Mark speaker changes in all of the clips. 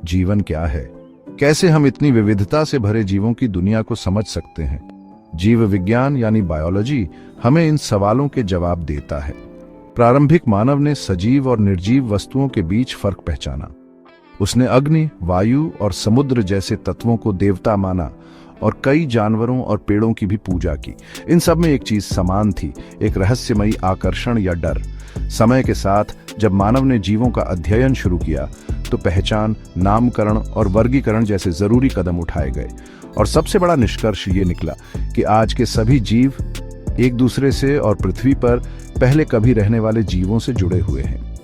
Speaker 1: जीवन क्या है, कैसे हम इतनी विविधता से भरे जीवों की दुनिया को समझ सकते हैं। जीव विज्ञान यानी बायोलॉजी हमें इन सवालों के जवाब देता है। प्रारंभिक मानव ने सजीव और निर्जीव वस्तुओं के बीच फर्क पहचाना। उसने अग्नि, वायु और समुद्र जैसे तत्वों को देवता माना और कई जानवरों और पेड़ों की भी पूजा की। इन सब में एक चीज समान थी, एक रहस्यमयी आकर्षण या डर। समय के साथ जब मानव ने जीवों का अध्ययन शुरू किया तो पहचान, नामकरण और वर्गीकरण जैसे जरूरी कदम उठाए गए और सबसे बड़ा निष्कर्ष ये निकला कि आज के सभी जीव एक दूसरे से और पृथ्वी पर पहले कभी रहने वाले जीवों से जुड़े हुए हैं।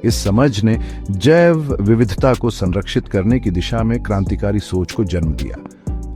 Speaker 1: इस समझ ने जैव विविधता को संरक्षित करने की दिशा में क्रांतिकारी सोच को जन्म दिया।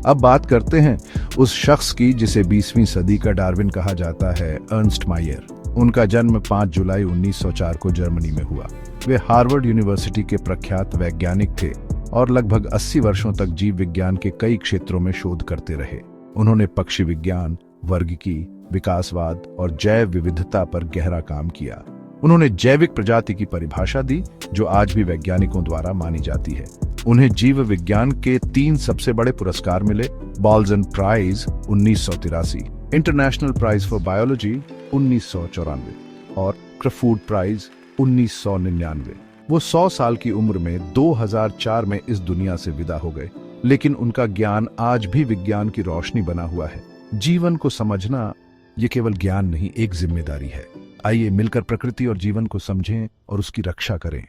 Speaker 1: अब बात करते हैं उस शख्स की जिसे 20वीं सदी का डार्विन कहा जाता है, अर्नस्ट मायर। उनका जन्म 5 जुलाई 1904 को जर्मनी में हुआ। वे हार्वर्ड यूनिवर्सिटी के प्रख्यात वैज्ञानिक थे और लगभग 80 वर्षों तक जीव विज्ञान के कई क्षेत्रों में शोध करते रहे। उन्होंने पक्षी विज्ञान, वर्गिकी, विकासवाद और जैव विविधता पर गहरा काम किया। उन्होंने जैविक प्रजाति की परिभाषा दी जो आज भी वैज्ञानिकों द्वारा मानी जाती है। उन्हें जीव विज्ञान के 3 सबसे बड़े पुरस्कार मिले, Balzan prize 1983, international prize for biology 1994 और क्रफूड प्राइज 1999। वो 100 साल की उम्र में 2004 में इस दुनिया से विदा हो गए, लेकिन उनका ज्ञान आज भी विज्ञान की रोशनी बना हुआ है। जीवन को समझना ये केवल ज्ञान नहीं, एक जिम्मेदारी है। आइए मिलकर प्रकृति और जीवन को समझें और उसकी रक्षा करें।